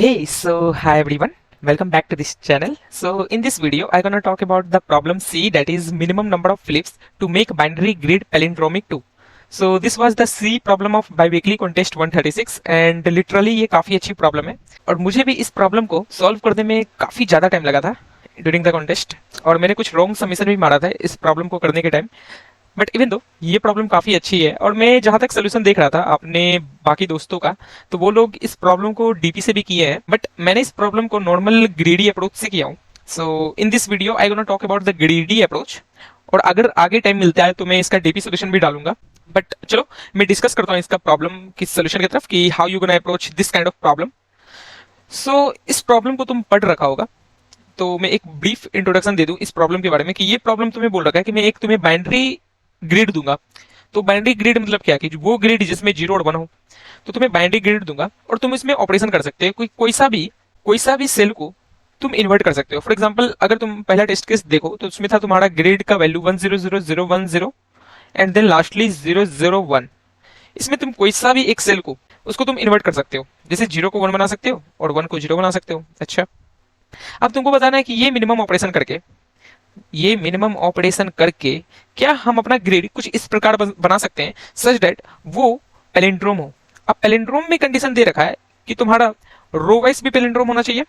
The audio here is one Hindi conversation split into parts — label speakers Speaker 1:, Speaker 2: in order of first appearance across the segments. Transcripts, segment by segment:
Speaker 1: Hey, so hi everyone. Welcome back to this channel. So in this video, I'm gonna talk about the problem C, that is minimum number of flips to make binary grid palindromic 2. So this was the C problem of biweekly contest 136 and literally ये काफी अच्छी प्रॉब्लम है और मुझे भी इस प्रॉब्लम को सॉल्व करने में काफी ज्यादा टाइम लगा था ड्यूरिंग द कॉन्टेस्ट और मैंने कुछ रॉन्ग सबमिशन भी मारा था इस प्रॉब्लम को करने के टाइम। बट इवन दो ये प्रॉब्लम काफी अच्छी है और मैं जहां तक सोल्यूशन देख रहा था अपने बाकी दोस्तों का, तो वो लोग इस प्रॉब्लम को डीपी से भी किए हैं, बट मैंने इस प्रॉब्लम को नॉर्मल ग्रीडी अप्रोच से किया हूँ। So in this video I gonna talk about the greedy approach और अगर आगे टाइम मिलता है तो मैं इसका डीपी सोल्यूशन भी डालूंगा। बट चलो मैं डिस्कस करता हूँ इसका प्रॉब्लम की सोल्यूशन की तरफ कि how you gonna approach this kind of problem. So इस प्रॉब्लम को तुम पढ़ रखा होगा, तो मैं एक ब्रीफ इंट्रोडक्शन दे दूं इस प्रॉब्लम के बारे में कि ये प्रॉब्लम तुम्हें बोल रखा है कि मैं एक तुम्हें बाइनरी ग्रिड दूंगा। तो बाइनरी ग्रिड मतलब क्या कि वो ग्रिड जिसमें 0 और 1 हो, तो तुम्हें बाइनरी ग्रिड दूंगा और तुम इसमें ऑपरेशन कर सकते हो। कोई सा भी सेल को तुम इन्वर्ट कर सकते हो। फॉर एग्जांपल अगर तुम पहला टेस्ट केस देखो तो उसमें था तुम्हारा ग्रिड का वैल्यू 100010 एंड देन लास्टली 001। इसमें तुम कोई सा भी एक सेल को उसको तुम इन्वर्ट कर सकते हो, जैसे 0 को 1 बना सकते हो और 1 को 0 बना सकते हो। अच्छा, अब तुमको बताना है कि ये मिनिमम ऑपरेशन करके क्या हम अपना ग्रिड कुछ इस प्रकार बना सकते हैं सच दैट वो पैलिंड्रोम हो। अब पैलिंड्रोम में कंडीशन दे रखा है कि तुम्हारा रो वाइज भी पैलिंड्रोम होना चाहिए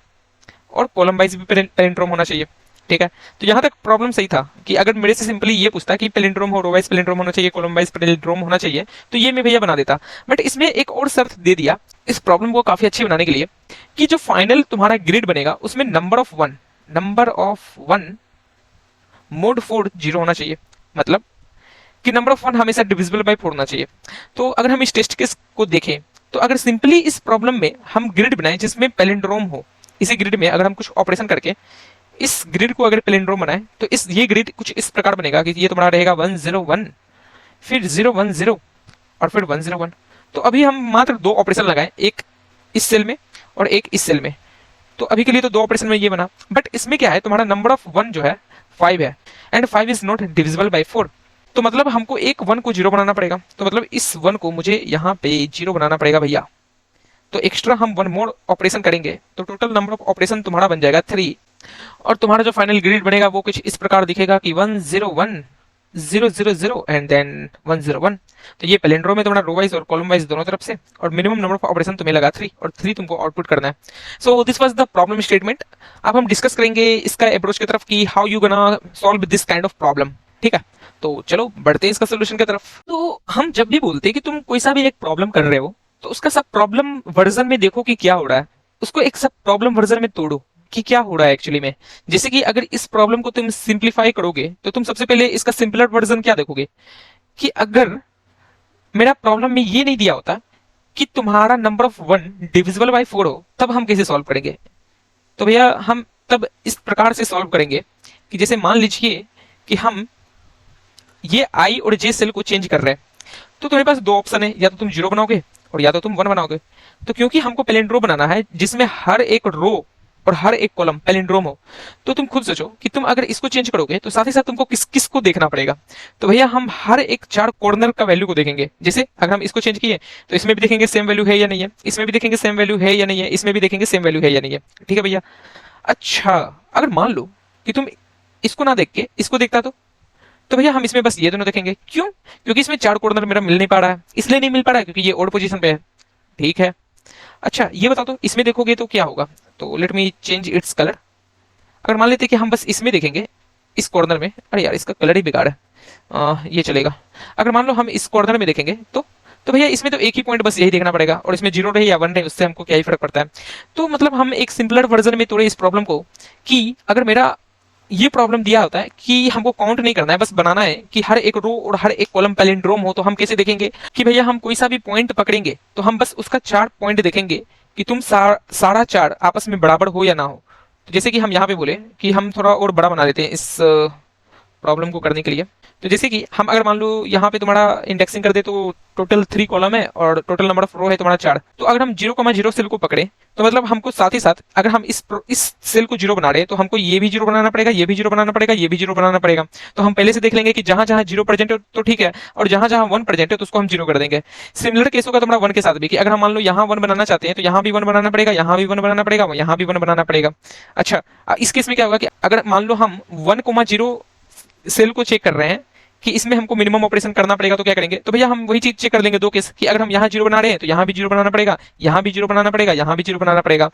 Speaker 1: और कॉलम वाइज भी पैलिंड्रोम होना चाहिए। ठीक है, तो यहां तक प्रॉब्लम सही था कि अगर मेरे से सिंपली ये पूछता कि पैलिंड्रोम हो, रो वाइज पैलिंड्रोम होना चाहिए, कॉलम वाइज पैलिंड्रोम होना चाहिए, तो ये मैं भैया बना देता। बट इसमें एक और शर्त दे दिया इस प्रॉब्लम को काफी अच्छी बनाने के लिए कि जो फाइनल तुम्हारा ग्रिड बनेगा उसमें नंबर ऑफ वन मोड 4 0 होना चाहिए, मतलब कि नंबर ऑफ 1 हमेशा डिविजिबल बाय 4 होना चाहिए। तो अगर हम इस टेस्ट केस को देखें तो अगर सिंपली इस प्रॉब्लम में हम ग्रिड बनाएं जिसमें पैलिंड्रोम हो, इसी ग्रिड में अगर हम कुछ ऑपरेशन करके इस ग्रिड को अगर पैलिंड्रोम बनाए तो ये ग्रिड कुछ इस प्रकार बनेगा कि ये तुम्हारा रहेगा 101, फिर 010 और फिर 101। तो अभी हम मात्र 2 ऑपरेशन लगाए, एक इस सेल में और एक इस सेल में। तो अभी के लिए तो 2 ऑपरेशन में ये बना, बट इसमें क्या है तुम्हारा नंबर ऑफ 1 जो है 5 है and 5 is not divisible by 4। तो मतलब हमको एक 1 को 0 बनाना पड़ेगा, तो मतलब इस 1 को मुझे यहाँ पे 0 बनाना पड़ेगा भैया। तो एक्स्ट्रा हम 1 मोर ऑपरेशन करेंगे तो टोटल नंबर ऑफ ऑपरेशन तुम्हारा बन जाएगा 3 और तुम्हारा जो फाइनल ग्रिड बनेगा वो कुछ इस प्रकार दिखेगा कि 101 000 एंड देन 101। तो ये पैलिंड्रोम में तुम्हारा रो वाइज और कॉलम वाइज दोनों तरफ से और मिनिमम नंबर ऑफ ऑपरेशन तुम्हें लगा 3 और 3 तुमको आउटपुट करना है। So this was the problem statement. अब हम डिस्कस करेंगे इसका अप्रोच की तरफ कि how you gonna solve this kind of problem. ठीक है, तो चलो बढ़ते हैं इसका सोल्यूशन की तरफ। तो हम जब भी बोलते हैं कि तुम कोई सा भी एक प्रॉब्लम कर रहे हो तो उसका सब प्रॉब्लम वर्जन में देखो कि क्या हो रहा है, उसको एक सब प्रॉब्लम वर्जन में तोड़ो कि क्या हो रहा है एक्चुअली में। जैसे कि अगर इस प्रॉब्लम को तुम सिंप्लीफाई करोगे तो तुम सबसे पहले इसका सिंपलर वर्जन क्या देखोगे कि अगर मेरा प्रॉब्लम में ये नहीं दिया होता कि तुम्हारा नंबर ऑफ 1 डिविजिबल बाय 4 हो, तब हम कैसे सॉल्व करेंगे। तो भैया हम तब इस प्रकार से सॉल्व करेंगे कि जैसे मान लीजिए कि हम ये आई और जे सेल को चेंज कर रहे हैं, तो तुम्हारे पास 2 ऑप्शन है, या तो तुम 0 बनाओगे और या तो तुम 1 बनाओगे। तो क्योंकि हमको पैलिंड्रोम बनाना है जिसमें हर एक रो और हर एक कॉलम पैलिंड्रोम हो, तो तुम खुद सोचो कि तुम अगर इसको चेंज करोगे तो साथ ही साथ तुमको किस किस को देखना पड़ेगा। तो भैया हम हर एक 4 कॉर्नर का वैल्यू को देखेंगे। जैसे अगर हम इसको चेंज किए तो इसमें भी देखेंगे सेम वैल्यू है या नहीं है, इसमें भी देखेंगे सेम वैल्यू है या नहीं है, इसमें भी देखेंगे सेम वैल्यू है या नहीं है। ठीक है भैया। अच्छा, अगर मान लो कि तुम इसको ना देख के इसको देखता तो भैया हम इसमें बस ये दोनों देखेंगे। क्यों? क्योंकि इसमें 4 कॉर्नर मेरा मिल नहीं पा रहा है, इसलिए नहीं मिल पा रहा है क्योंकि ये ओड पोजीशन पे है। ठीक है, अच्छा ये बता दो इसमें देखोगे तो क्या होगा। तो let me change its colour. अगर मान लेते कि हम बस इसमें देखेंगे इस कॉर्नर में, अरे यार इसका कलर ही बेकार है, ये चलेगा। अगर मान लो हम इस कॉर्नर में देखेंगे तो भैया इसमें तो एक ही पॉइंट बस यही देखना पड़ेगा और इसमें 0 रहे या 1 रहे उससे हमको क्या ही फर्क पड़ता है। तो मतलब हम एक सिंपलर वर्जन में तोड़े इस प्रॉब्लम को कि अगर मेरा ये प्रॉब्लम दिया होता है कि हमको काउंट नहीं करना है, बस बनाना है कि हर एक रो और हर एक कॉलम पैलिंड्रोम हो, तो हम कैसे देखेंगे कि भैया हम कोई सा भी पॉइंट पकड़ेंगे तो हम बस उसका 4 पॉइंट देखेंगे कि तुम सारा 4 आपस में बराबर हो या ना हो। तो जैसे कि हम यहाँ पे बोले कि हम थोड़ा और बड़ा बना देते हैं इस प्रॉब्लम को करने के लिए। तो जैसे कि हम अगर मान लो यहाँ पे तुम्हारा इंडेक्सिंग कर दे तो टोटल 3 कॉलम है और टोटल नंबर ऑफ रो है तुम्हारा 4। तो अगर हम 0,0 सेल को पकड़े तो मतलब हमको साथ ही साथ अगर हम इस सेल को 0 बना रहे हैं तो हमको ये भी 0 बनाना पड़ेगा, ये भी 0 बनाना पड़ेगा, ये भी 0 बनाना पड़ेगा। तो हम पहले से देख लेंगे कि जहां जहां 0 प्रेजेंट है तो ठीक है, और जहां जहां 1 प्रेजेंट है तो उसको हम 0 कर देंगे। सिमिलर केस होगा तुम्हारा 1 के साथ भी कि अगर हम मान लो यहाँ 1 बनाना चाहते हैं तो यहाँ भी 1 बनाना पड़ेगा, यहाँ भी 1 बनाना पड़ेगा, यहाँ भी 1 बनाना पड़ेगा। अच्छा, इस केस में क्या होगा कि अगर मान लो हम 1,0 सेल को चेक कर रहे हैं कि इसमें हमको मिनिमम ऑपरेशन करना पड़ेगा, तो क्या करेंगे, तो भैया हम वही चीज चेक कर लेंगे दो केस कि अगर हम यहाँ 0 बना रहे हैं तो यहाँ भी 0 बनाना पड़ेगा, यहाँ भी 0 बनाना पड़ेगा, यहाँ भी 0 बनाना पड़ेगा,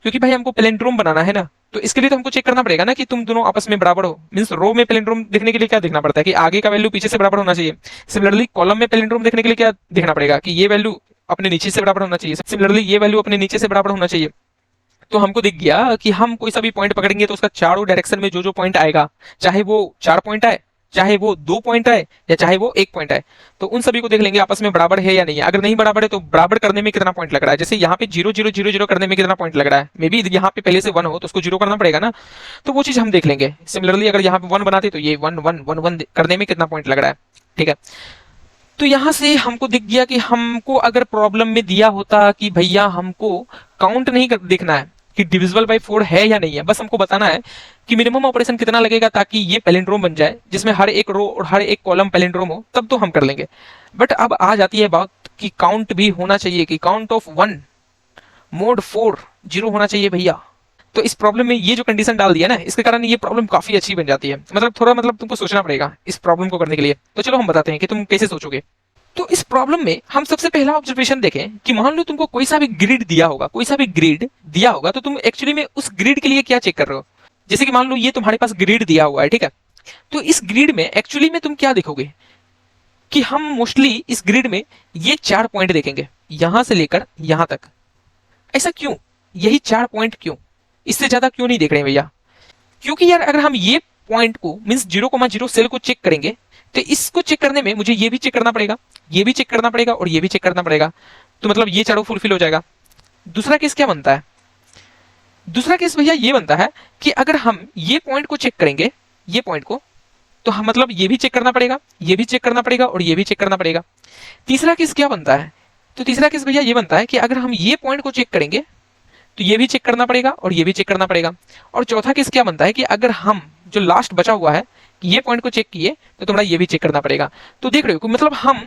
Speaker 1: क्योंकि भाई हमको पैलिंड्रोम बनाना है ना। तो इसके लिए तो हमको चेक करना पड़ेगा ना कि तुम दोनों आपस में बराबर हो। मींस रो में पैलिंड्रोम देखने के लिए क्या देखना पड़ता है कि आगे का वैल्यू पीछे से बराबर होना चाहिए। सिमिलरली कॉलम में पैलिंड्रोम देखने के लिए क्या देखना पड़ेगा कि ये वैल्यू अपने नीचे से बराबर होना चाहिए, सिमिलरली ये वैल्यू अपने नीचे से बराबर होना चाहिए। तो हमको दिख गया कि हम कोई सा भी पॉइंट पकड़ेंगे तो उसका चारों डायरेक्शन में जो जो पॉइंट आएगा, चाहे वो 4 पॉइंट आए, चाहे वो 2 पॉइंट आए, या चाहे वो 1 पॉइंट आए, तो उन सभी को देख लेंगे आपस में बराबर है या नहीं है। अगर नहीं बराबर है तो बराबर करने में कितना पॉइंट लग रहा है। जैसे यहाँ पे 0 0 0 0 करने में कितना पॉइंट लग रहा है, मे बी यहाँ पे पहले से 1 हो तो उसको 0 करना पड़ेगा ना, तो वो चीज हम देख लेंगे। सिमिलरली अगर यहाँ पे 1 बनाते तो ये 1 1 1 1 करने में कितना पॉइंट लग रहा है, ठीक है। तो यहां से हमको दिख गया कि हमको अगर प्रॉब्लम में दिया होता कि भैया हमको काउंट नहीं देखना है कि डिविजिबल बाय 4 है या नहीं है, बस हमको बताना है कि मिनिमम ऑपरेशन कितना लगेगा ताकि ये पैलिंड्रोम बन जाए जिसमें हर एक रो और हर एक कॉलम पैलिंड्रोम हो, तब तो हम कर लेंगे। बट अब आ जाती है बात कि काउंट भी होना चाहिए, कि काउंट ऑफ 1 मोड 4 0 होना चाहिए भैया। तो इस प्रॉब्लम में ये जो कंडीशन डाल दिया ना, इसके कारण ये प्रॉब्लम काफी अच्छी बन जाती है। मतलब थोड़ा तुमको सोचना पड़ेगा इस प्रॉब्लम को करने के लिए। तो चलो हम बताते हैं कि तुम कैसे सोचोगे। तो इस प्रॉब्लम में हम सबसे पहला ऑब्जर्वेशन देखें कि मान लो तुमको कोई सा भी ग्रिड दिया होगा, कोई सा भी ग्रिड दिया होगा, तो तुम एक्चुअली में उस ग्रिड के लिए क्या चेक कर रहे हो। जैसे कि मान लो ये तुम्हारे पास ग्रिड दिया हुआ है, ठीक है। तो इस ग्रिड में एक्चुअली में तुम क्या देखोगे कि हम मोस्टली इस ग्रिड में ये 4 पॉइंट देखेंगे, यहां से लेकर यहां तक। ऐसा क्यों, यही 4 पॉइंट क्यों, इससे ज्यादा क्यों नहीं देख रहे हैं भैया। क्योंकि यार अगर हम ये पॉइंट को मींस 0,0 सेल को चेक करेंगे तो इसको चेक करने में मुझे ये भी चेक करना पड़ेगा, ये भी चेक करना पड़ेगा और ये भी चेक करना पड़ेगा। तो मतलब ये चारों फुलफिल हो जाएगा। दूसरा केस क्या बनता है, दूसरा केस भैया ये बनता है कि अगर हम ये पॉइंट को चेक करेंगे, ये पॉइंट को, तो हम मतलब ये भी चेक करना पड़ेगा, ये भी चेक करना पड़ेगा और ये भी चेक करना पड़ेगा। तीसरा केस क्या बनता है, तो तीसरा केस भैया ये बनता है कि अगर हम ये पॉइंट को चेक करेंगे तो ये भी चेक करना पड़ेगा और ये भी चेक करना पड़ेगा। और चौथा केस क्या बनता है कि अगर हम जो लास्ट बचा हुआ है कि ये पॉइंट को चेक किए तो तुम्हारा ये भी चेक करना पड़ेगा। तो देख रहे हो कि मतलब हम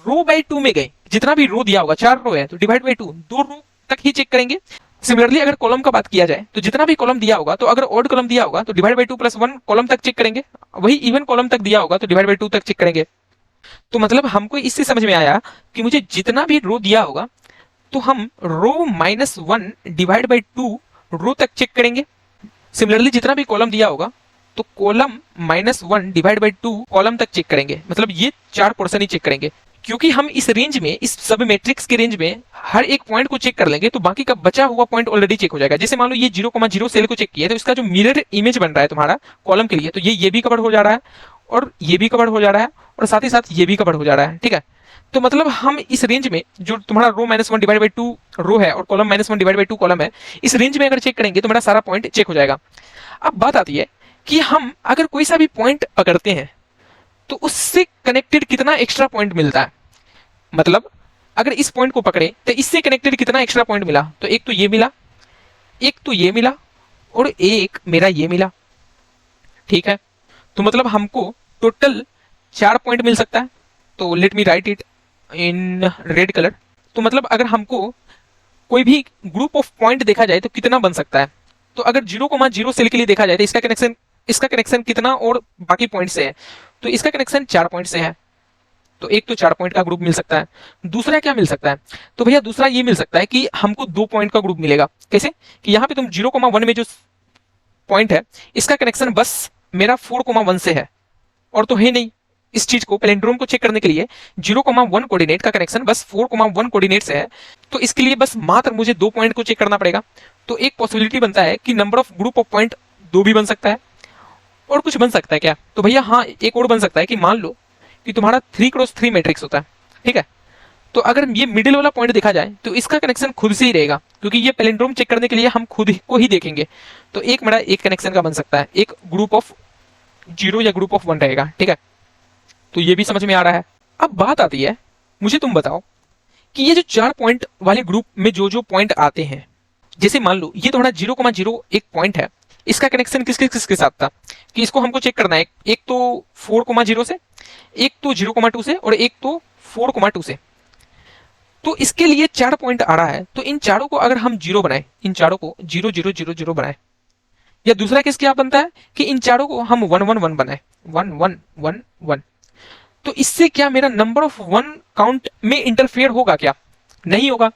Speaker 1: रो बाय 2 में गए, जितना भी रो दिया होगा 4 रो है तो डिवाइड बाय 2, 2 रो तक ही चेक करेंगे। सिमिलरली अगर कॉलम का बात किया जाए तो जितना भी कॉलम दिया होगा, तो अगर ऑड कॉलम दिया होगा तो डिवाइड बाय 2 + 1 कॉलम तक चेक करेंगे, वही इवन कॉलम तक दिया होगा तो डिवाइड बाय 2 तक चेक करेंगे। तो मतलब हमको इससे समझ में आया कि मुझे जितना भी रो दिया होगा तो हम रो -1 डिवाइड बाय 2 रो तक चेक करेंगे। सिमिलरली जितना भी कॉलम दिया होगा तो कॉलम -1 डिवाइड बाय 2 कॉलम तक चेक करेंगे, मतलब ये 4 पोर्शन ही चेक करेंगे। क्योंकि हम इस रेंज में, इस सब मैट्रिक्स के रेंज में हर एक पॉइंट को चेक कर लेंगे तो बाकी का बचा हुआ पॉइंट ऑलरेडी चेक हो जाएगा। जैसे मान लो ये 0,0 सेल को चेक किया तो इसका जो मिरर इमेज बन रहा है तुम्हारा कॉलम के लिए, तो ये भी कवर हो जा रहा है और ये भी कवर हो जा रहा है और साथ ही साथ ये भी कवर हो जा रहा है, ठीक है। तो मतलब हम इस रेंज में जो तुम्हारा रो -1 डिवाइड बाय 2 रो है और कॉलम -1 डिवाइड बाय 2 कॉलम है, इस रेंज में अगर चेक करेंगे तो मेरा सारा पॉइंट चेक हो जाएगा। अब बात आती है कि हम अगर कोई सा भी पॉइंट पकड़ते हैं तो उससे कनेक्टेड कितना एक्स्ट्रा पॉइंट मिलता है। मतलब अगर इस पॉइंट को पकड़े तो इससे कनेक्टेड कितना एक्स्ट्रा पॉइंट मिला, तो एक तो ये मिला, एक तो ये मिला और एक मेरा ये मिला, ठीक है। तो मतलब हमको टोटल 4 पॉइंट मिल सकता है। तो let me right it in red colour. तो मतलब अगर हमको कोई भी ग्रुप ऑफ पॉइंट देखा जाए तो कितना बन सकता है, तो अगर 0,0 सेल के लिए देखा जाए तो इसका कनेक्शन कितना और बाकी पॉइंट से है, तो इसका कनेक्शन 4 पॉइंट से है। तो एक तो 4 पॉइंट का ग्रुप मिल सकता है। दूसरा क्या मिल सकता है, तो भैया दूसरा ये मिल सकता है कि हमको 2 पॉइंट का ग्रुप मिलेगा। कैसे कि यहाँ पे तुम 0,1 में जो पॉइंट है इसका कनेक्शन बस मेरा 4,1 से है और तो है नहीं। इस चीज को पैलिंड्रोम को चेक करने के लिए 0,1 कोऑर्डिनेट का कनेक्शन बस 4,1 कोऑर्डिनेट से है, तो इसके लिए बस मात्र मुझे 2 पॉइंट को चेक करना पड़ेगा। तो एक पॉसिबिलिटी बनता है कि number of group of point 2 भी बन सकता है। और कुछ बन सकता है क्या, तो भैया हाँ, एक और बन सकता है कि मान लो कि तुम्हारा 3x3 मैट्रिक्स होता है, ठीक है। तो अगर ये मिडिल वाला पॉइंट देखा जाए तो इसका कनेक्शन खुद से ही रहेगा, क्योंकि ये पैलिंड्रोम चेक करने के लिए हम खुद को ही देखेंगे। तो एक मेरा एक कनेक्शन का बन सकता है, एक ग्रुप ऑफ जीरो या ग्रुप ऑफ वन रहेगा, ठीक है। तो ये भी समझ में आ रहा है। अब बात आती है, मुझे तुम बताओ कि ये जो 4 पॉइंट वाले ग्रुप में जो जो पॉइंट आते हैं, जैसे मान लो ये तुम्हारा 0,0 एक पॉइंट है, इसका कनेक्शन किसके किसके साथ था, कि इसको हमको चेक करना है, एक तो 4,0 से, एक तो 0,2 से, और एक तो 4,2 से। तो इसके लिए 4 पॉइंट आ रहा है, तो इन चारों को अगर हम जीरो बनाए, इन चारों को 0 0 0 0 बनाए, या दूसरा केस क्या बनता है कि इन चारों को हम 1 1 1 बनाए, 1 1 1 1, तो इससे क्या मेरा नंबर ऑफ वन काउंट में इंटरफेयर होगा क्या? नहीं होगा।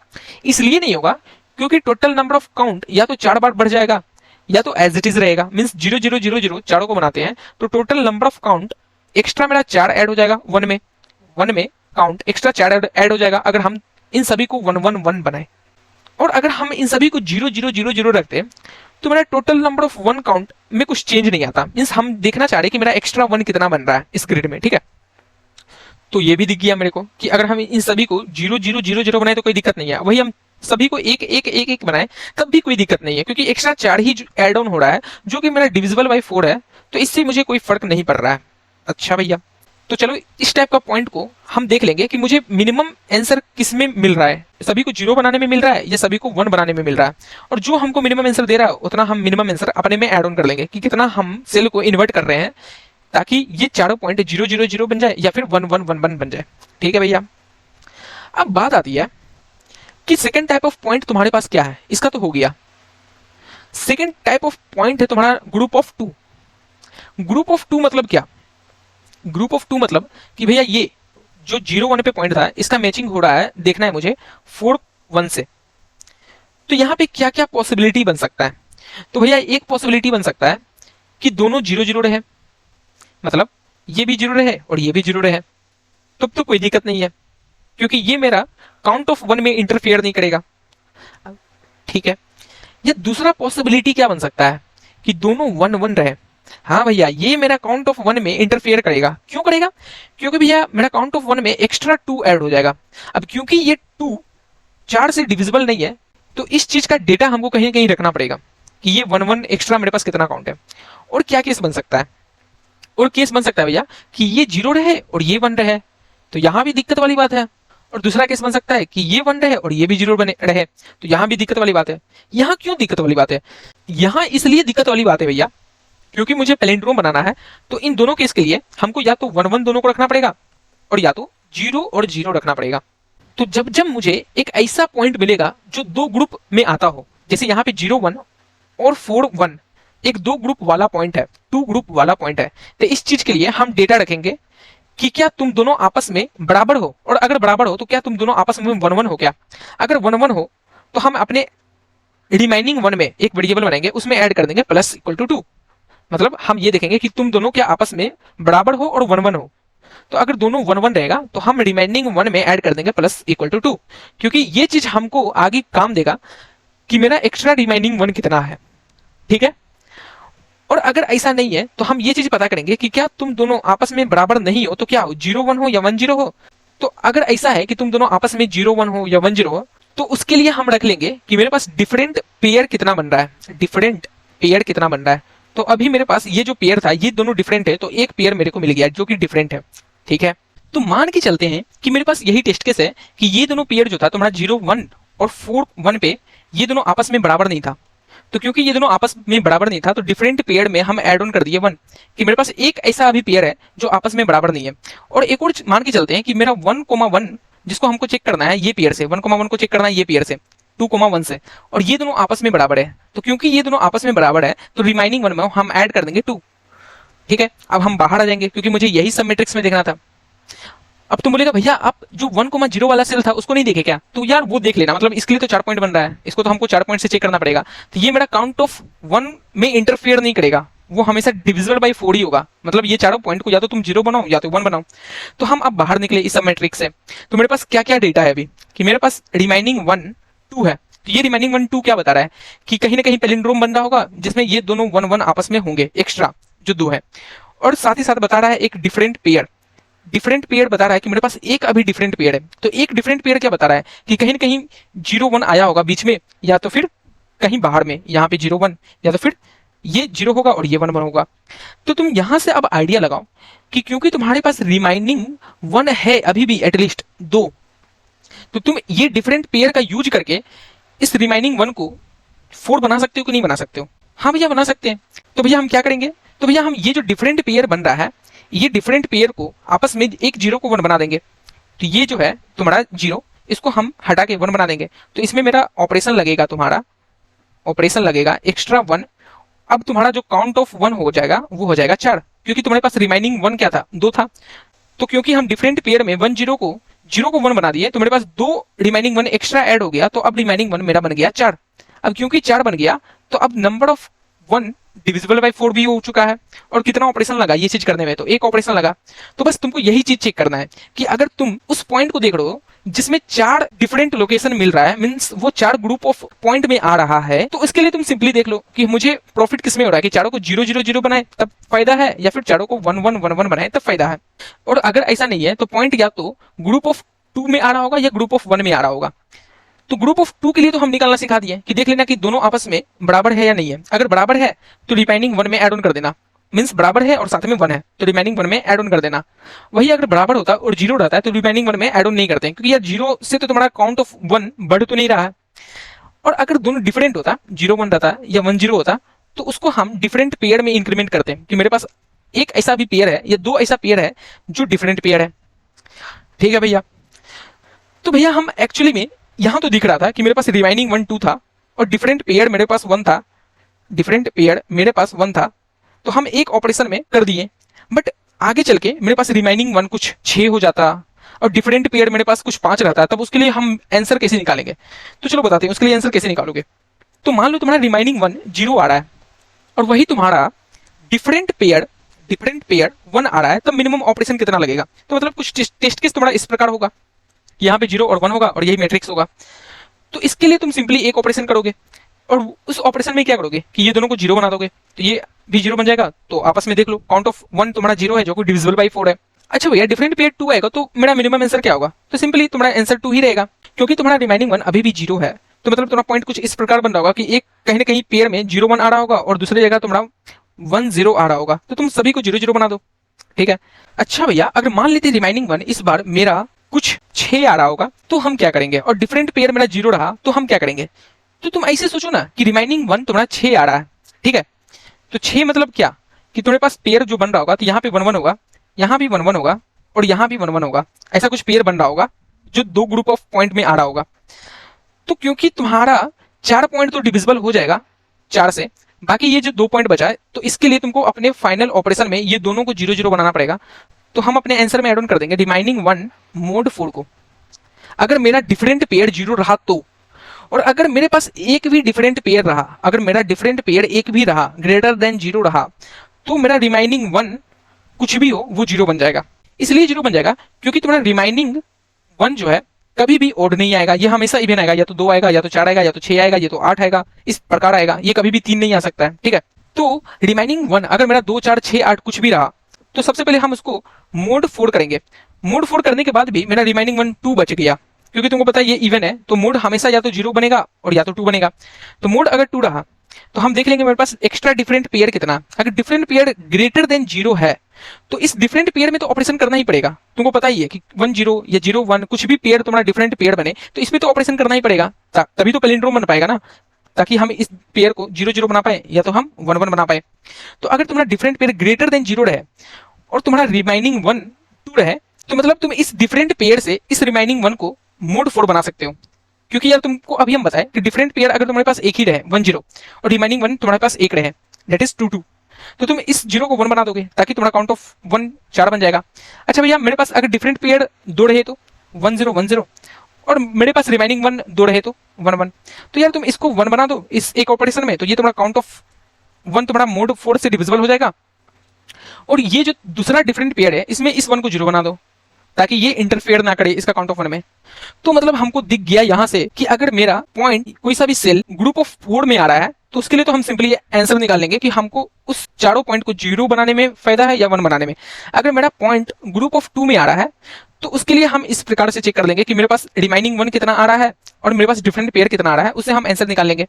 Speaker 1: इसलिए नहीं होगा क्योंकि टोटल नंबर ऑफ काउंट या तो 4 बार बढ़ जाएगा या तो एज इट इज रहेगा। मींस 0 0 0 0 चारों को बनाते हैं तो total number of count extra मेरा 4 ऐड हो जाएगा, वन में काउंट एक्स्ट्रा 4 ऐड हो जाएगा अगर हम इन सभी को 1 1 1 बनाए। और अगर हम इन सभी को 0 0 0 0 रखते तो मेरा total number of one count में कुछ चेंज नहीं आता। मींस हम देखना चाह रहे कि मेरा एक्स्ट्रा वन कितना बन रहा है इस ग्रिड में, ठीक है। तो ये भी दिख गया मेरे को कि अगर हम इन सभी को 0 0 0 0 बनाए तो कोई दिक्कत नहीं है, वही हम सभी को 1 1 1 1 बनाए तब भी कोई दिक्कत नहीं है, क्योंकि एक्स्ट्रा 4 ही ऐड ऑन हो रहा है जो कि मेरा डिविजिबल बाई 4 है, तो इससे मुझे कोई फर्क नहीं पड़ रहा है। अच्छा भैया, तो चलो इस टाइप का पॉइंट को हम देख लेंगे कि मुझे मिनिमम आंसर किस में मिल रहा है, सभी को 0 बनाने में मिल रहा है या सभी को 1 बनाने में मिल रहा है। और जो हमको मिनिमम आंसर दे रहा है उतना हम मिनिमम आंसर अपने में ऐड ऑन कर लेंगे कि कितना हम सेल को इन्वर्ट कर रहे हैं, ताकि ये चारों पॉइंट 0 0 0 बन जाए या फिर 1 1 1 1 बन जाए, ठीक है भैया। अब बात आती है कि सेकंड टाइप ऑफ पॉइंट तुम्हारे पास क्या है, इसका तो हो गया। सेकंड टाइप ऑफ पॉइंट है तुम्हारा group of two. Group of two मतलब क्या? ग्रुप ऑफ टू मतलब कि भैया ये जो 0 1 पे पॉइंट था इसका मैचिंग हो रहा है, देखना है मुझे 4 1 से। तो यहां पे क्या क्या पॉसिबिलिटी बन सकता है? तो भैया एक पॉसिबिलिटी बन सकता है कि दोनों 0 0 रहे, मतलब ये भी 0 रहे और ये भी 0 रहे, तब तो कोई दिक्कत नहीं है क्योंकि ये मेरा काउंट ऑफ 1 में इंटरफेयर नहीं करेगा, ठीक है। ये दूसरा पॉसिबिलिटी क्या बन सकता है कि दोनों 1 1 रहे। हाँ भैया, ये मेरा काउंट ऑफ 1 में इंटरफेयर करेगा। क्यों करेगा? क्योंकि भैया मेरा काउंट ऑफ 1 में एक्स्ट्रा 2 ऐड हो जाएगा। अब क्योंकि ये 2 4 से डिविजिबल नहीं है तो इस चीज का डेटा हमको कहीं ना कहीं रखना पड़ेगा कि ये 1 1 एक्स्ट्रा मेरे पास कितना काउंट है। और क्या केस बन सकता है? और केस बन सकता है भैया कि ये 0 रहे और ये 1 रहे, तो यहां भी दिक्कत वाली बात है। और दूसरा केस बन सकता है कि ये 1 रहे और ये भी 0 बने रहे, तो यहां भी दिक्कत वाली बात है। यहां क्यों दिक्कत वाली बात है? यहां इसलिए दिक्कत वाली बात है भैया क्योंकि मुझे पैलिंड्रोम बनाना है, तो इन दोनों केस के लिए हमको या तो 1 1 दोनों को रखना पड़ेगा और या तो 0 और 0 रखना पड़ेगा। तो जब जब मुझे एक ऐसा पॉइंट मिलेगा जो दो ग्रुप में आता हो, जैसे यहाँ पे 0 1 और 4 1 एक दो ग्रुप वाला पॉइंट है, 2 ग्रुप वाला पॉइंट है, तो इस चीज के लिए हम डेटा रखेंगे कि क्या तुम दोनों आपस में बराबर हो, और अगर बराबर हो तो क्या तुम दोनों आपस में 1 1 हो क्या। अगर 1 1 हो तो हम अपने रिमाइनिंग 1 में एक वेरिएबल बनाएंगे, उसमें ऐड कर देंगे प्लस इक्वल टू 2। मतलब हम ये देखेंगे कि तुम दोनों क्या आपस में बराबर हो और 1 1 हो। तो अगर दोनों 1 1 रहेगा तो हम रिमाइनिंग 1 में ऐड कर देंगे प्लस इक्वल टू 2, क्योंकि ये चीज हमको आगे काम देगा कि मेरा एक्स्ट्रा रिमाइनिंग 1 कितना है, ठीक है। और अगर ऐसा नहीं है तो हम ये चीज पता करेंगे कि क्या तुम दोनों आपस में बराबर नहीं हो, तो क्या हो 0 1 हो या 1 0 हो। तो अगर ऐसा है कि तुम दोनों आपस में 0 1 हो या 1 0 हो, तो उसके लिए हम रख लेंगे कि मेरे पास डिफरेंट पेयर कितना बन रहा है, डिफरेंट पेयर कितना बन रहा है। तो अभी मेरे पास ये जो पेयर था ये दोनों डिफरेंट है, तो एक पेयर मेरे को मिल गया जो कि डिफरेंट है, ठीक है। तो मान के चलते हैं कि मेरे पास यही टेस्ट केस है कि ये दोनों पेयर जो था तुम्हारा 0 1 और 4 1 पे ये दोनों आपस में बराबर नहीं था। तो क्योंकि ये दोनों आपस में बराबर नहीं था तो डिफरेंट पेयर में हम ऐड ऑन कर दिए 1 कि मेरे पास एक ऐसा अभी पेयर है जो आपस में बराबर नहीं है। और एक और मान के चलते हैं कि मेरा 1,1 जिसको हमको चेक करना है ये पेयर से, 1,1 को चेक करना है ये पेयर से 2,1 से, और ये दोनों आपस में बराबर है। तो क्योंकि ये दोनों आपस में बराबर है तो रिमाइनिंग 1 में हम ऐड कर देंगे 2, ठीक है। अब हम बाहर आ जाएंगे क्योंकि मुझे यही सब मैट्रिक्स में देखना था। अब तुम बोलेगा भैया आप जो 1,0 वाला सेल था उसको नहीं देखे क्या? तो यार वो देख लेना, मतलब इसके लिए तो 4 पॉइंट बन रहा है, इसको तो हमको 4 पॉइंट से चेक करना पड़ेगा। तो ये मेरा काउंट ऑफ 1 में इंटरफेयर नहीं करेगा, वो हमेशा डिविजिबल बाई 4 ही होगा। मतलब ये चारों पॉइंट को या तो तुम 0 बनाओ या तो 1 बनाओ। तो हम अब बाहर निकले इस सब मैट्रिक्स से। तो मेरे पास क्या क्या डेटा है अभी कि मेरे पास रिमाइनिंग 1 2 है। तो ये रिमाइनिंग 1 2 क्या बता रहा है कि कहीं ना कहीं पैलिंड्रोम बन रहा होगा जिसमें ये दोनों 1 1 आपस में होंगे एक्स्ट्रा जो 2 है। और साथ ही साथ बता रहा है एक डिफरेंट पेयर, डिफरेंट पेयर बता रहा है कि मेरे पास एक अभी डिफरेंट पेयर है। तो एक डिफरेंट पेयर क्या बता रहा है कि कहीं ना कहीं 0 1 आया होगा बीच में, या तो फिर कहीं बाहर में यहाँ पे 0 1, या तो फिर ये 0 होगा और ये 1 1 होगा। तो तुम यहां से अब आइडिया लगाओ कि क्योंकि तुम्हारे पास रिमाइनिंग 1 है अभी भी एटलीस्ट 2, तो तुम ये डिफरेंट पेयर का यूज करके इस रिमाइनिंग 1 को 4 बना सकते हो कि नहीं बना सकते हो? हाँ भैया बना सकते हैं। तो भैया हम क्या करेंगे, तो भैया हम ये जो डिफरेंट पेयर बन रहा है, ये डिफरेंट पेयर को आपस में एक 0 को 1 बना देंगे। तो ये जो है तुम्हारा 0, इसको हम हटा के 1 बना देंगे। तो इसमें मेरा ऑपरेशन लगेगा, तुम्हारा ऑपरेशन लगेगा एक्स्ट्रा 1। अब तुम्हारा जो काउंट ऑफ 1 हो जाएगा वो हो जाएगा 4, क्योंकि तुम्हारे पास रिमाइनिंग 1 क्या था, 2 था। तो क्योंकि हम डिफरेंट पेयर में 1 0 को 1 बना दिए, तो मेरे पास 2 रिमाइनिंग 1 एक्स्ट्रा ऐड हो गया, तो अब रिमाइनिंग 1 मेरा बन गया 4। अब क्योंकि 4 बन गया, तो अब नंबर ऑफ 1 डिविजिबल बाय 4 भी हो चुका है। और कितना ऑपरेशन लगा ये चीज करने में, तो एक ऑपरेशन लगा। तो बस तुमको यही चीज चेक करना है कि अगर तुम उस पॉइंट को देख रहे हो जिसमें 4 डिफरेंट लोकेशन मिल रहा है, मींस वो 4 ग्रुप ऑफ पॉइंट में आ रहा है, तो इसके लिए तुम सिंपली देख लो कि मुझे प्रॉफिट किसमें हो रहा है, कि चारों को 0 0 0 बनाए तब फायदा है, या फिर चारों को 1 1 1 1 बनाए तब फायदा है। और अगर ऐसा नहीं है तो पॉइंट या तो ग्रुप ऑफ 2 में आ रहा होगा या ग्रुप ऑफ 1 में आ रहा होगा। तो ग्रुप ऑफ 2 के लिए तो हम निकालना सिखा दिए कि देख लेना कि दोनों आपस में बराबर है या नहीं है। अगर बराबर है तो रिमाइनिंग 1 में ऐड ऑन कर देना, मींस बराबर है और साथ में 1 है तो रिमाइनिंग 1 में ऐड ऑन कर देना। वही अगर बराबर होता और 0 रहता है तो रिमाइनिंग 1 में ऐड ऑन नहीं करते हैं, क्योंकि यार 0 से तो तुम्हारा काउंट ऑफ 1 बढ़ तो नहीं रहा है। और अगर दोनों डिफरेंट होता, 0 1 रहता या 1 0 होता, तो उसको हम डिफरेंट पेयर में इंक्रीमेंट करते हैं कि मेरे पास एक ऐसा भी पेयर है या 2 ऐसा पेयर है जो डिफरेंट पेयर है। ठीक है भैया। तो भैया हम एक्चुअली में यहां तो दिख रहा था कि मेरे पास रिमाइनिंग 1 2 था और डिफरेंट पेयर मेरे पास 1 था, डिफरेंट पेयर मेरे पास 1 था, तो हम एक ऑपरेशन में कर दिए। बट आगे चल के मेरे पास रिमाइनिंग 1 कुछ 6 हो जाता और डिफरेंट पेयर मेरे पास कुछ 5 रहता, तब उसके लिए हम आंसर कैसे निकालेंगे? तो चलो बताते हैं उसके लिए आंसर कैसे निकालोगे। तो मान लो तुम्हारा रिमाइनिंग 1 0 आ रहा है और वही तुम्हारा डिफरेंट पेयर 1 आ रहा है, तब मिनिमम ऑपरेशन कितना लगेगा? तो मतलब कुछ टेस्ट केस तुम्हारा इस प्रकार होगा, यहाँ पे 0 और 1 होगा और यही मैट्रिक्स होगा। तो इसके लिए तुम सिंपली एक ऑपरेशन करोगे और उस ऑपरेशन में क्या करोगे कि ये दोनों को 0 बना दोगे, तो ये भी 0 बन जाएगा। तो आपस में देख लो काउंट ऑफ 1 तुम्हारा 0 है जो कि डिविजिबल बाई 4 है। अच्छा भैया डिफरेंट पेयर 2 आएगा तो मेरा मिनिमम आंसर क्या होगा? तो सिंपली तुम्हारा आंसर 2 ही रहेगा, क्योंकि तुम्हारा रिमाइनिंग 1 अभी भी 0 है। तो मतलब तुम्हारा पॉइंट कुछ इस प्रकार बन रहा होगा कि एक कहीं ना कहीं पेयर में 0 1 आ रहा होगा और दूसरी जगह तुम्हारा 1 0 आ रहा होगा, तो तुम सभी को 0 0 बना दो। ठीक है। अच्छा भैया अगर मान लेते रिमाइनिंग 1 इस बार मेरा कुछ 6 आ रहा होगा तो हम क्या करेंगे, और डिफरेंट पेयर मेरा 0 रहा तो हम क्या करेंगे? तो तुम ऐसे सोचो ना कि रिमाइनिंग 1 तुम्हारा 6 आ रहा है, ठीक है। तो 6 मतलब क्या कि तुम्हारे पास पेयर जो बन रहा होगा, तो यहाँ पे 1 1 होगा, यहाँ भी 1 1 होगा और यहाँ भी 1 1 होगा। ऐसा कुछ पेयर बन रहा होगा जो 2 ग्रुप ऑफ पॉइंट में आ रहा होगा। तो क्योंकि तुम्हारा 4 पॉइंट तो डिविजिबल हो जाएगा 4 से, बाकी ये जो 2 पॉइंट बचा है, तो इसके लिए तुमको अपने फाइनल ऑपरेशन में ये दोनों को 0 0 बनाना पड़ेगा। तो हम अपने आंसर में ऐड ऑन कर देंगे रिमाइनिंग 1 मोड 4 को। अगर मेरा डिफरेंट पेयर 0 रहा तो, और अगर मेरे पास एक भी डिफरेंट पेयर रहा, अगर मेरा डिफरेंट पेयर एक भी रहा ग्रेटर देन 0 रहा, तो मेरा रिमाइनिंग 1 कुछ भी हो वो 0 बन जाएगा। इसलिए 0 बन जाएगा क्योंकि तुम्हारा रिमाइनिंग 1 जो है कभी भी ओड नहीं आएगा, ये हमेशा इवन आएगा, या तो 2 आएगा या तो 4 आएगा या तो 6 आएगा या तो 8 आएगा, इस प्रकार आएगा, ये कभी भी 3 नहीं आ सकता है। ठीक है। तो रिमाइनिंग 1 अगर मेरा 2 4 6 8 कुछ भी रहा, तो सबसे पहले हम उसको मोड 4 करेंगे। मोड 4 करने के बाद भी मेरा रिमाइनिंग 1 2 बच गया, क्योंकि तुमको पता है ये इवन है, तो मोड हमेशा या तो 0 बनेगा और या तो 2 बनेगा। तो मोड अगर 2 रहा तो हम देख लेंगे मेरे पास एक्स्ट्रा डिफरेंट पेयर कितना। अगर डिफरेंट पेयर ग्रेटर देन 0 है तो इस डिफरेंट पेयर में तो ऑपरेशन करना ही पड़ेगा। तुमको पता ही है कि 1 0 या 0 1 कुछ भी पेयर तुम्हारा डिफरेंट पेयर बने तो इसमें तो ऑपरेशन करना ही पड़ेगा, तभी तो पैलिंड्रोम बन पाएगा ना, ताकि हम इस पेयर को 0 0 बना पाए या तो हम 1 1 बना पाए। तो अगर तुम्हारा डिफरेंट पेयर ग्रेटर देन 0 रहे और तुम्हारा रिमाइनिंग 1 2 रहे, तो मतलब तुम इस डिफरेंट पेयर से इस रिमाइनिंग 1 को मोड 4 बना सकते हो। क्योंकि यार तुमको अभी हम बताएं कि डिफरेंट पेयर अगर तुम्हारे पास एक ही रहे 1 0 और रिमाइनिंग 1 तुम्हारे पास एक रहे, दैट इज 2 2, तो तुम इस 0 को 1 बना दोगे ताकि तुम्हारा काउंट ऑफ 1 4 बन जाएगा। अच्छा भैया मेरे पास अगर डिफरेंट पेयर 2 रहे तो 1 0 1 0 और मेरे पास रिमाइनिंग 1 2 रहे तो 1 1, तो यार तुम इसको 1 बना दो इस एक ऑपरेशन में, तो ये तुम्हारा काउंट ऑफ 1 तुम्हारा मोड 4 से डिविजिबल हो जाएगा। और ये जो दूसरा डिफरेंट पेयर है इसमें इस 1 को 0 बना दो ताकि ये इंटरफेयर ना करे इसका काउंट ऑफ 1 में। तो मतलब हमको दिख गया यहाँ से कि अगर मेरा पॉइंट कोई सा भी सेल ग्रुप ऑफ 4 में आ रहा है तो उसके लिए तो हम सिंपली आंसर निकाल लेंगे कि हमको उस चारों पॉइंट को 0 बनाने में फायदा है या 1 बनाने में। अगर मेरा पॉइंट ग्रुप ऑफ 2 में आ रहा है तो उसके लिए हम इस प्रकार से चेक कर लेंगे कि मेरे पास रिमाइनिंग 1 कितना आ रहा है और मेरे पास डिफरेंट पेयर कितना आ रहा है, उससे हम आंसर निकाल लेंगे।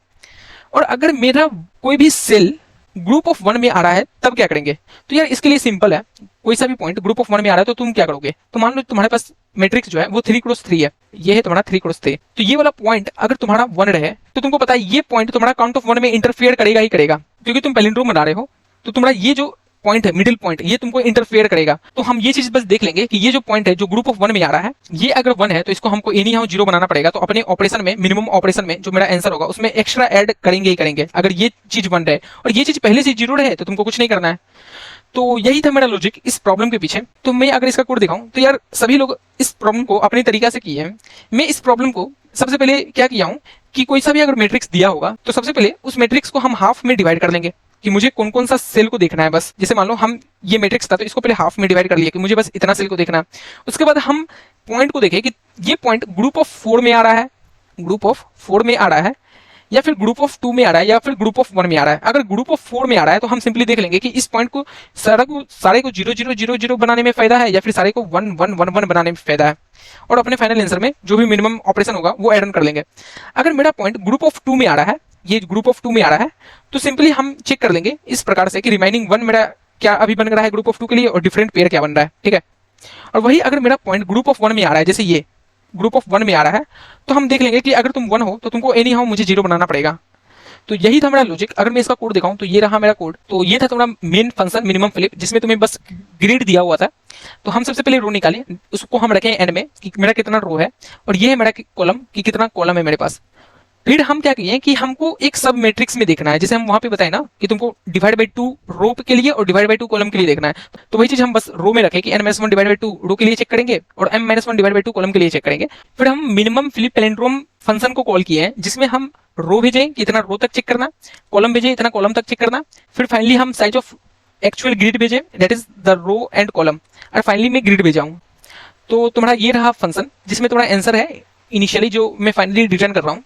Speaker 1: और अगर मेरा कोई भी सेल ग्रुप ऑफ वन में आ रहा है तब क्या करेंगे? तो यार इसके लिए सिंपल है, कोई सा भी पॉइंट ग्रुप ऑफ वन में आ रहा है तो तुम क्या करोगे? तो मान लो तुम्हारे पास मैट्रिक्स जो है वो 3x3 है, ये है तुम्हारा 3x3। तो ये वाला पॉइंट अगर तुम्हारा वन रहे तो तुमको पता है ये पॉइंट तुम्हारा काउंट ऑफ वन में इंटरफेयर करेगा ही करेगा, क्योंकि तुम पैलिंड्रोम बना रहे हो। तो तुम्हारा ये जो पॉइंट है, मिडिल पॉइंट, ये तुमको इंटरफेयर करेगा। तो हम ये चीज बस देख लेंगे कि ये जो पॉइंट है जो ग्रुप ऑफ वन में आ रहा है, ये अगर वन है तो इसको हमको एनी हाउ जीरो बनाना पड़ेगा। तो अपने ऑपरेशन में, मिनिमम ऑपरेशन में जो मेरा आंसर होगा उसमें एक्स्ट्रा ऐड करेंगे ही करेंगे अगर ये चीज वन रहे, और ये चीज पहले से जीरो रहे तो तुमको कुछ नहीं करना है। तो यही था मेरा लॉजिक इस प्रॉब्लम के पीछे। तो मैं अगर इसका कोड दिखाऊं तो यार सभी लोग इस प्रॉब्लम को अपने तरीका से किए हैं। मैं इस प्रॉब्लम को सबसे पहले क्या किया हूं कि कोई सा भी अगर मैट्रिक्स दिया होगा तो सबसे पहले उस मैट्रिक्स को हम हाफ में डिवाइड कर लेंगे कि मुझे कौन कौन सा सेल को देखना है। बस जैसे मान लो हम ये मैट्रिक्स था तो इसको पहले हाफ में डिवाइड कर लिया कि मुझे बस इतना सेल को देखना है। उसके बाद हम पॉइंट को देखें कि ये पॉइंट ग्रुप ऑफ 4 में आ रहा है, ग्रुप ऑफ 4 में आ रहा है, या फिर ग्रुप ऑफ 2 में आ रहा है, या फिर ग्रुप ऑफ 1 में आ रहा है। अगर ग्रुप ऑफ 4 में आ रहा है तो हम सिंपली देख लेंगे कि इस पॉइंट को सारे को 0 0 0 0 बनाने में फायदा है या फिर सारे को 1 1 1 1 बनाने में फायदा है, और अपने फाइनल आंसर में जो भी मिनिमम ऑपरेशन होगा वो एड ऑन कर लेंगे। अगर मेरा पॉइंट ग्रुप ऑफ 2 में आ रहा है, ये ग्रुप ऑफ 2 में आ रहा है, तो सिंपली हम चेक कर लेंगे इस प्रकार से कि रिमाइनिंग 1 मेरा क्या अभी बन रहा है ग्रुप ऑफ 2 के लिए और डिफरेंट पेयर क्या बन रहा है, ठीक है। और वही अगर मेरा पॉइंट ग्रुप ऑफ 1 में आ रहा है, जैसे ये ग्रुप ऑफ 1 में आ रहा है, तो हम देख लेंगे कि अगर तुम 1 हो तो तुमको एनी हाउ मुझे 0 बनाना पड़ेगा। तो यही था मेरा लॉजिक। अगर मैं इसका कोड दिखाऊं तो ये रहा मेरा कोड। तो ये था तुम्हारा मेन फंक्शन मिनिमम फ्लिप, जिसमें तुम्हें बस ग्रिड दिया हुआ था। तो हम सबसे पहले रो निकालें, उसको हम रखें एंड में कि मेरा कितना रो है, और ये है मेरा कॉलम कि कितना कॉलम है मेरे पास। फिर हम क्या किए कि हमको एक सब मैट्रिक्स में देखना है, जैसे हम वहां पे बताए ना कि तुमको डिवाइड बाई 2 रो के लिए और डिवाइड बाई 2 कॉलम के लिए देखना है। तो वही चीज हम बस रो में रखें कि n-1 डिवाइड बाई 2 रो के लिए चेक करेंगे और m-1 डिवाइड बाई 2 कॉलम के लिए चेक करेंगे। फिर हम मिनिमम फ्लिप पैलिंड्रोम फंक्शन को कॉल किए हैं, जिसमें हम रो भेजे कि इतना रो तक चेक करना, कॉलम भेजे इतना कॉलम तक चेक करना। फिर फाइनली हम साइज ऑफ एक्चुअल ग्रिड भेजे, that is the row and column, और फाइनली मैं ग्रिड भेजा हूँ। तो तुम्हारा ये रहा फंक्शन जिसमें तुम्हारा आंसर है इनिशियली जो मैं फाइनली रिटर्न कर रहा हूँ।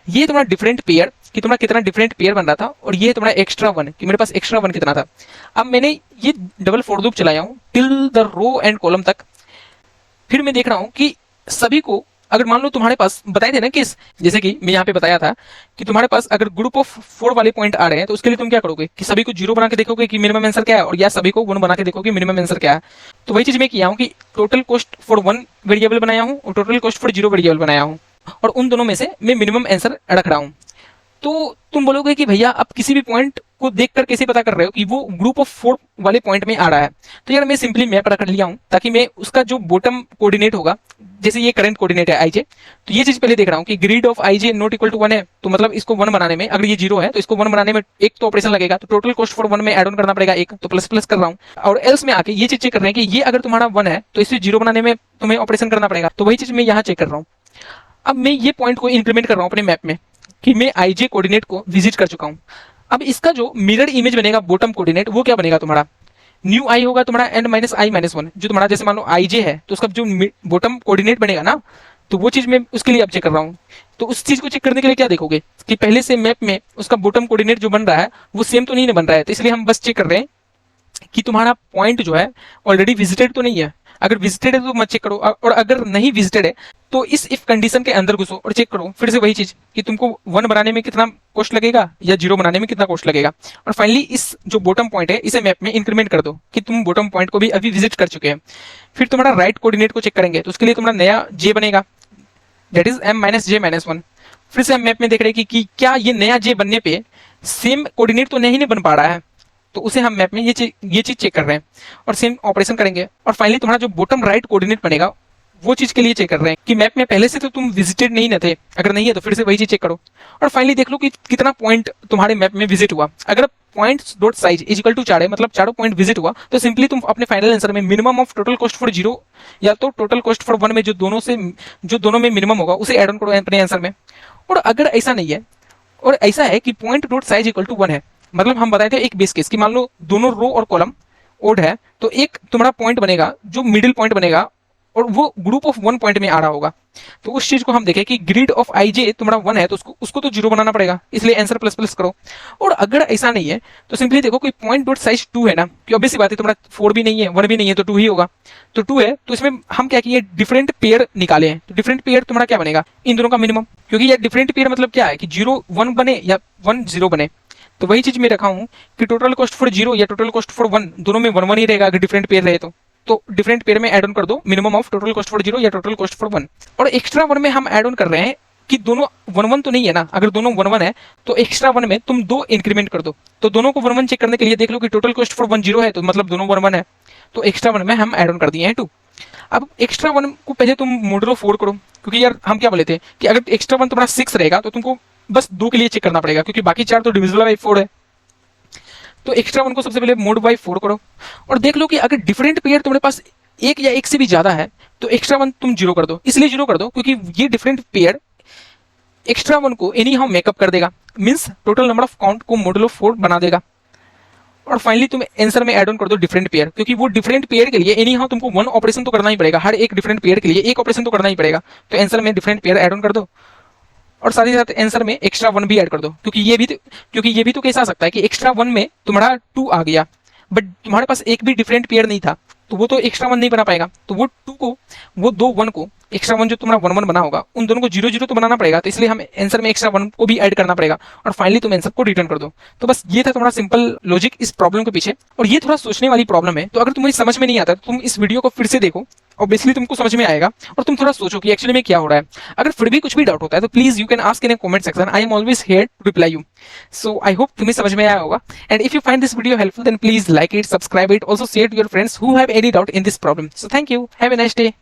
Speaker 1: ये तुम्हारा डिफरेंट पेयर कि तुम्हारा कितना डिफरेंट पेयर बन रहा था, और ये तुम्हारा एक्स्ट्रा वन कि मेरे पास एक्स्ट्रा वन कितना था। अब मैंने ये डबल फॉर लूप चलाया हूँ till the row and column तक। फिर मैं देख रहा हूँ कि सभी को, अगर मान लो तुम्हारे पास बताए थे ना कि जैसे कि मैं यहाँ पे बताया था कि तुम्हारे पास अगर ग्रुप ऑफ 4 वाले पॉइंट आ रहे हैं तो उसके लिए तुम क्या करोगे कि सभी को 0 बना के देखोगे कि मिनिमम आंसर क्या है, और या सभी को 1 बना के देखोगे मिनिमम आंसर क्या है। तो वही चीज मैं किया हूँ कि टोटल कॉस्ट फॉर 1 वेरिएबल बनाया हूँ और टोटल कॉस्ट फॉर 0 वेरिएबल बनाया हूँ, और उन दोनों में से मैं मिनिमम आंसर रख रहा हूँ। तो तुम बोलोगे कि भैया आप किसी भी पॉइंट को देखकर कैसे पता कर रहे हो कि वो ग्रुप ऑफ 4 वाले पॉइंट में आ रहा है? तो यार मैं सिंपली मैप रख लिया हूँ ताकि मैं उसका जो बॉटम कोऑर्डिनेट होगा, जैसे ये करंट कोऑर्डिनेट है आईजे, तो ये चीज पहले देख रहा हूँ कि grid of I J not equal to 1 है, तो मतलब इसको 1 बनाने में, अगर ये 0 है तो इसको 1 बनाने में एक तो ऑपरेशन लगेगा, तो टोटल कॉस्ट फॉर 1 में एड ऑन करना पड़ेगा एक, तो प्लस प्लस कर रहा हूँ। और एल्स में आके ये चीज चेक कर रहे हैं कि ये अगर तुम्हारा 1 है तो इसे 0 बनाने में तुम्हें ऑपरेशन करना पड़ेगा, तो वही चीज मैं यहाँ चेक कर रहा हूँ। अब मैं ये पॉइंट को इंक्रीमेंट कर रहा हूँ अपने मैप में कि मैं आईजे कोऑर्डिनेट को विजिट कर चुका हूँ। अब इसका जो मिरर इमेज बनेगा बॉटम कोऑर्डिनेट, वो क्या बनेगा तुम्हारा न्यू आई होगा तुम्हारा n-i-1, जो तुम्हारा जैसे मान लो आईजे है तो उसका जो बॉटम कोऑर्डिनेट बनेगा ना, तो वो चीज मैं उसके लिए अब चेक कर रहा हूँ। तो उस चीज को चेक करने के लिए क्या देखोगे कि पहले से मैप में उसका बॉटम कोऑर्डिनेट जो बन रहा है वो सेम तो नहीं बन रहा है, तो इसलिए हम बस चेक कर रहे हैं कि तुम्हारा पॉइंट जो है ऑलरेडी विजिटेड तो नहीं है। अगर विजिटेड है तो मत चेक करो, और अगर नहीं विजिटेड है तो इस इफ कंडीशन के अंदर घुसो और चेक करो फिर से वही चीज कि तुमको 1 बनाने में कितना कॉस्ट लगेगा या 0 बनाने में कितना कॉस्ट लगेगा। और फाइनली इस जो बॉटम पॉइंट है इसे मैप में इंक्रीमेंट कर दो कि तुम बॉटम पॉइंट को भी अभी विजिट कर चुके हैं। फिर तुम्हारा राइट कोऑर्डिनेट को चेक करेंगे, तो उसके लिए तुम्हारा नया जे बनेगा, दैट इज m-j-1। फिर से हम मैप में देख रहे हैं कि क्या ये नया जे बनने पे सेम कोऑर्डिनेट तो नहीं बन पा रहा है, तो उसे हम मैप में ये चीज चेक कर रहे हैं और सेम ऑपरेशन करेंगे। और फाइनली तुम्हारा जो बॉटम राइट कोऑर्डिनेट बनेगा वो चीज के लिए चेक कर रहे हैं कि मैप में पहले से तो तुम विजिटेड नहीं थे, अगर नहीं है तो फिर से वही चीज चेक करो। और फाइनली देख लो कि कितना पॉइंट तुम्हारे मैप में विजिट हुआ। अगर points dot size is equal to 4 है, मतलब चारों पॉइंट विजिट हुआ, तो सिंपली तुम अपने फाइनल आंसर में minimum of total cost for 0 या तो टोटल कॉस्ट फॉर 1 में जो दोनों में मिनिमम होगा उसे एड ऑन करो अपने आंसर में। और अगर ऐसा नहीं है और ऐसा है कि point dot size equal to 1 है, मतलब हम बताए थे एक बेस केस कि मान लो दोनों रो और कॉलम ओड है, तो एक तुम्हारा पॉइंट बनेगा जो मिडिल पॉइंट बनेगा और वो ग्रुप ऑफ 1 पॉइंट में आ रहा होगा। तो उस चीज को हम देखें कि ग्रिड ऑफ आईजे तुम्हारा 1 है तो उसको तो 0 बनाना पड़ेगा, इसलिए आंसर प्लस प्लस करो। और अगर ऐसा नहीं है तो सिंपली देखो कोई पॉइंट डॉट साइज 2 है ना, कि ऑब्वियस सी बात है तुम्हारा 4 भी नहीं है 1 भी नहीं है तो 2 ही होगा। तो 2 है तो इसमें हम क्या किए डिफरेंट पेयर निकाले हैं, तो डिफरेंट पेयर तुम्हारा क्या बनेगा इन दोनों का मिनिमम, क्योंकि ये डिफरेंट पेयर मतलब क्या है कि 0 1 बने या 1 0 बने। तो वही चीज मैं रखा हूँ कि टोटल कॉस्ट फॉर 0 या टोटल कॉस्ट फॉर 1 दोनों में 1 1 ही रहेगा अगर डिफरेंट पेयर रहे तो डिफरेंट पेयर में ऐड ऑन कर दो minimum of total cost for 0 या टोटल कॉस्ट फॉर 1। और एक्स्ट्रा 1 में हम ऐड ऑन कर रहे हैं कि दोनों 1 1 तो नहीं है ना, अगर दोनों 1 1 है तो एक्स्ट्रा 1 में तुम 2 इंक्रीमेंट कर दो। तो दोनों को 1 1 चेक करने के लिए देख लो कि टोटल कॉस्ट फॉर 1 0 है तो मतलब दोनों 1 1 है, तो एक्स्ट्रा 1 में हम ऐड ऑन कर दिए हैं 2। अब एक्स्ट्रा 1 को पहले तुम मॉडुलो 4 करो, क्योंकि यार हम क्या बोले थे कि अगर एक्स्ट्रा 1 तुम्हारा 6 रहेगा तो तुमको बस 2 के लिए चेक करना पड़ेगा, क्योंकि बाकी 4 तो डिविजिबल बाई 4 है। तो एक्स्ट्रा 1 को सबसे पहले मोड बाई 4 करो और देख लो कि अगर डिफरेंट पेयर तुम्हारे पास एक या एक से भी ज्यादा है तो एक्स्ट्रा 1 तुम 0 कर दो। इसलिए 0 कर दो क्योंकि ये डिफरेंट पेयर एक्स्ट्रा 1 को एनी हाउ मेकअप कर देगा, means total number of count को मॉडुलो 4 बना देगा। और फाइनली तुम आंसर में ऐड ऑन कर दो डिफरेंट पेयर, क्योंकि वो डिफरेंट पेयर के लिए एनी हाउ तुमको 1 ऑपरेशन तो करना ही पड़ेगा, हर एक डिफरेंट पेयर के लिए एक ऑपरेशन तो करना ही पड़ेगा। तो आंसर में डिफरेंट पेयर ऐड ऑन कर दो और साथ ही साथ आंसर में एक्स्ट्रा 1 भी ऐड कर दो, क्योंकि ये भी तो केस आ सकता है कि एक्स्ट्रा 1 में तुम्हारा 2 आ गया बट तुम्हारे पास एक भी डिफरेंट पेयर नहीं था, तो वो तो एक्स्ट्रा 1 नहीं बना पाएगा। तो वो 2 को, वो 2 1 को, एक्स्ट्रा 1 जो तुम्हारा 1 1 बना होगा उन दोनों को 0 0 तो बनाना पड़ेगा, तो इसलिए हमें आंसर में एक्स्ट्रा 1 को भी ऐड करना पड़ेगा और फाइनली तुम आंसर को रिटर्न कर दो। तो बस ये था तुम्हारा सिंपल लॉजिक इस प्रॉब्लम के पीछे, और ये थोड़ा सोचने वाली प्रॉब्लम है। तो अगर तुम्हें समझ में नहीं आता तो तुम इस वीडियो को फिर से देखो, ऑब्वियसली तुमको समझ में आएगा और तुम थोड़ा सोचो कि एक्चुअली में क्या हो रहा है। अगर फिर भी कुछ भी डाउट होता है तो please you can ask in comment section, I am always here to reply you. So I hope तुम्हें समझ में आया होगा, and if you find this video helpful then please like it, subscribe it, also share to your friends who have any doubt in this problem. So thank you, have a nice day.